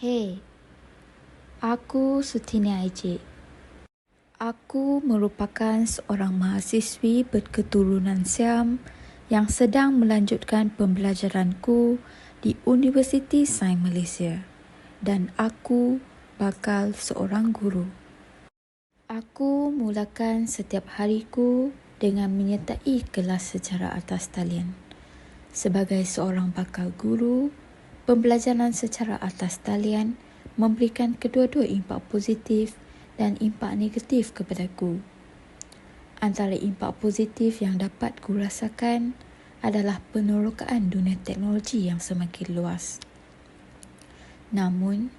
Hei, aku Sutini Aijik. Aku merupakan seorang mahasiswi berketurunan Siam yang sedang melanjutkan pembelajaranku di Universiti Sains Malaysia dan aku bakal seorang guru. Aku mulakan setiap hariku dengan menyertai kelas secara atas talian. Sebagai seorang bakal guru, pembelajaran secara atas talian memberikan kedua-dua impak positif dan impak negatif kepadaku. Antara impak positif yang dapat kurasakan adalah penerokaan dunia teknologi yang semakin luas. Namun,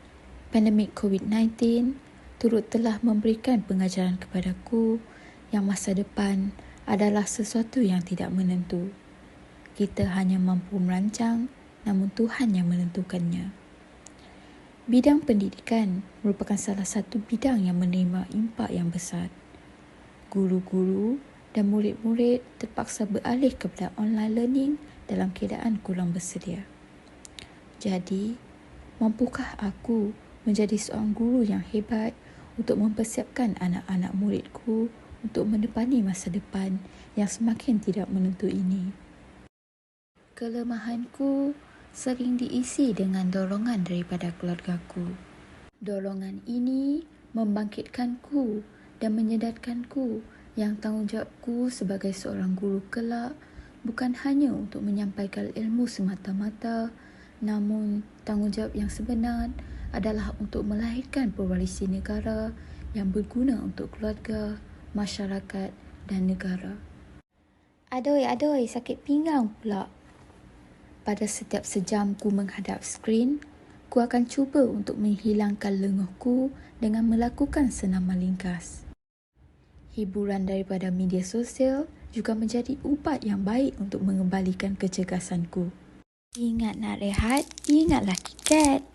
pandemik COVID-19 turut telah memberikan pengajaran kepadaku yang masa depan adalah sesuatu yang tidak menentu. Kita hanya mampu merancang, namun Tuhan yang menentukannya. Bidang pendidikan merupakan salah satu bidang yang menerima impak yang besar. Guru-guru dan murid-murid terpaksa beralih kepada online learning dalam keadaan kurang bersedia. Jadi, mampukah aku menjadi seorang guru yang hebat untuk mempersiapkan anak-anak muridku untuk menepani masa depan yang semakin tidak menentu ini? Kelemahanku sering diisi dengan dorongan daripada keluargaku. Dorongan ini membangkitkanku dan menyedarkanku yang tanggungjawabku sebagai seorang guru kelak bukan hanya untuk menyampaikan ilmu semata-mata, namun tanggungjawab yang sebenar adalah untuk melahirkan pewarisi negara yang berguna untuk keluarga, masyarakat dan negara. Aduh, sakit pinggang pula. Pada setiap sejam ku menghadap skrin, ku akan cuba untuk menghilangkan lenguhku dengan melakukan senaman ringkas. Hiburan daripada media sosial juga menjadi ubat yang baik untuk mengembalikan kecergasanku. Ingat nak rehat, ingatlah KitKat.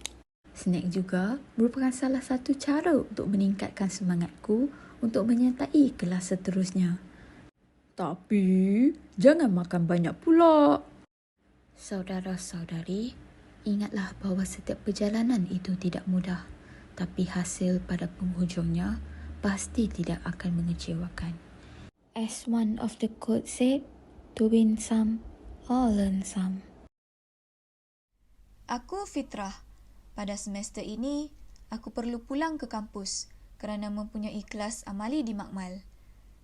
Snack juga merupakan salah satu cara untuk meningkatkan semangatku untuk menyertai kelas seterusnya. Tapi, jangan makan banyak pula. Saudara-saudari, ingatlah bahawa setiap perjalanan itu tidak mudah, tapi hasil pada penghujungnya pasti tidak akan mengecewakan. As one of the quotes said, to win some or learn some. Aku Fitrah. Pada semester ini, aku perlu pulang ke kampus kerana mempunyai kelas amali di Makmal.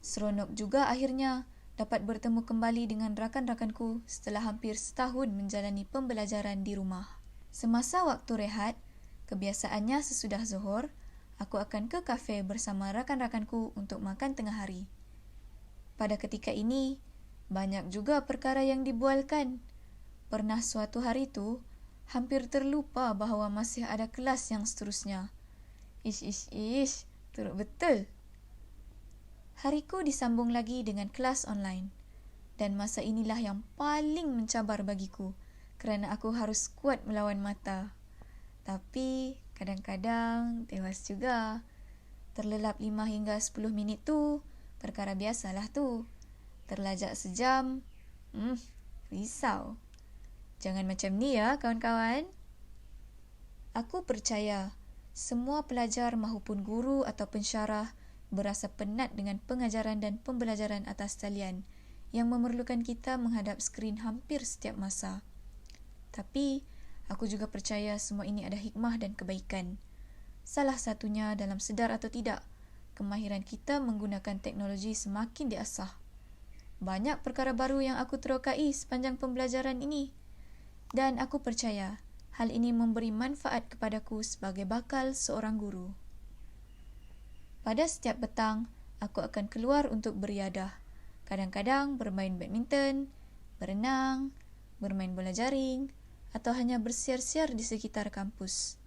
Seronok juga akhirnya dapat bertemu kembali dengan rakan-rakanku setelah hampir setahun menjalani pembelajaran di rumah. Semasa waktu rehat, kebiasaannya sesudah Zuhur, aku akan ke kafe bersama rakan-rakanku untuk makan tengah hari. Pada ketika ini, banyak juga perkara yang dibualkan. Pernah suatu hari tu, hampir terlupa bahawa masih ada kelas yang seterusnya. Ish, teruk betul. Hariku disambung lagi dengan kelas online. Dan masa inilah yang paling mencabar bagiku kerana aku harus kuat melawan mata. Tapi kadang-kadang tewas juga. Terlelap 5 hingga 10 minit tu, perkara biasalah tu. Terlajak sejam, risau. Jangan macam ni ya kawan-kawan. Aku percaya semua pelajar mahupun guru atau pensyarah berasa penat dengan pengajaran dan pembelajaran atas talian yang memerlukan kita menghadap skrin hampir setiap masa. Tapi, aku juga percaya semua ini ada hikmah dan kebaikan. Salah satunya dalam sedar atau tidak, kemahiran kita menggunakan teknologi semakin diasah. Banyak perkara baru yang aku terokai sepanjang pembelajaran ini. Dan aku percaya, hal ini memberi manfaat kepadaku sebagai bakal seorang guru. Pada setiap petang, aku akan keluar untuk beriadah. Kadang-kadang bermain badminton, berenang, bermain bola jaring atau hanya bersiar-siar di sekitar kampus.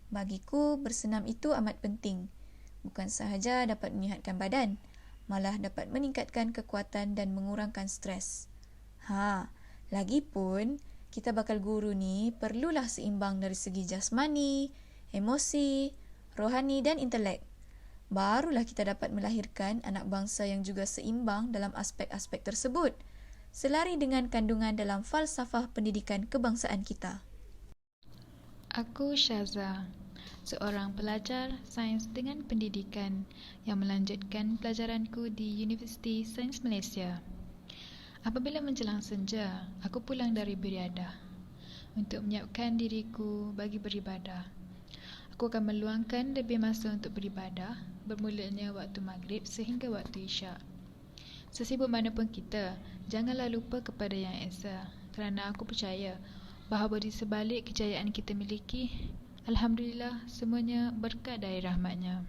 Bagiku, bersenam itu amat penting. Bukan sahaja dapat menyihatkan badan, malah dapat meningkatkan kekuatan dan mengurangkan stres. Lagipun, kita bakal guru ni perlulah seimbang dari segi jasmani, emosi, rohani dan intelek. Barulah kita dapat melahirkan anak bangsa yang juga seimbang dalam aspek-aspek tersebut, selari dengan kandungan dalam falsafah pendidikan kebangsaan kita. Aku Syaza, seorang pelajar sains dengan pendidikan yang melanjutkan pelajaranku di Universiti Sains Malaysia. Apabila menjelang senja, aku pulang dari beriadah untuk menyiapkan diriku bagi beribadah. Aku akan meluangkan lebih masa untuk beribadah, bermulanya waktu maghrib sehingga waktu isyak. Sesibuk mana pun kita, janganlah lupa kepada Yang Esa, kerana aku percaya bahawa di sebalik kejayaan kita miliki, alhamdulillah semuanya berkat dari rahmatnya.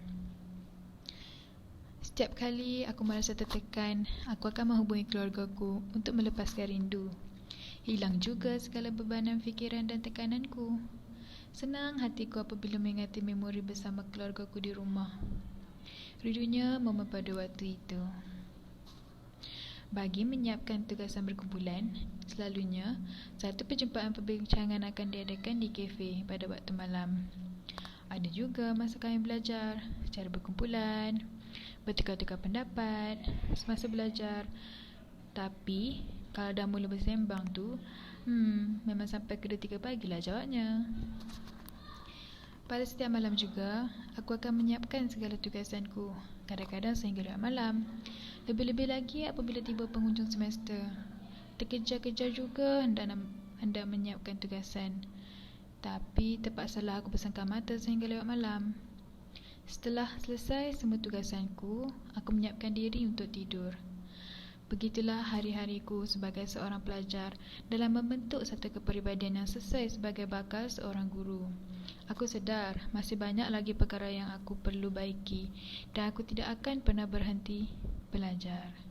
Setiap kali aku merasa tertekan, aku akan menghubungi keluargaku untuk melepaskan rindu. Hilang juga segala bebanan fikiran dan tekananku. Senang hatiku apabila mengingati memori bersama keluargaku di rumah. Rindunya momen pada waktu itu. Bagi menyiapkan tugasan berkumpulan, selalunya satu perjumpaan perbincangan akan diadakan di kafe pada waktu malam. Ada juga masa kami belajar, secara berkumpulan, bertukar-tukar pendapat semasa belajar. Tapi kalau dah mula bersembang tu, memang sampai ke 2-3 pagi lah jawabnya. Pada setiap malam juga, aku akan menyiapkan segala tugasanku, kadang-kadang sehingga lewat malam. Lebih-lebih lagi apabila tiba penghujung semester. Terkejar-kejar juga hendak menyiapkan tugasan. Tapi terpaksalah aku pesangkan mata sehingga lewat malam. Setelah selesai semua tugasanku, aku menyiapkan diri untuk tidur. Begitulah hari-hariku sebagai seorang pelajar dalam membentuk satu kepribadian yang sesuai sebagai bakal seorang guru. Aku sedar masih banyak lagi perkara yang aku perlu baiki dan aku tidak akan pernah berhenti belajar.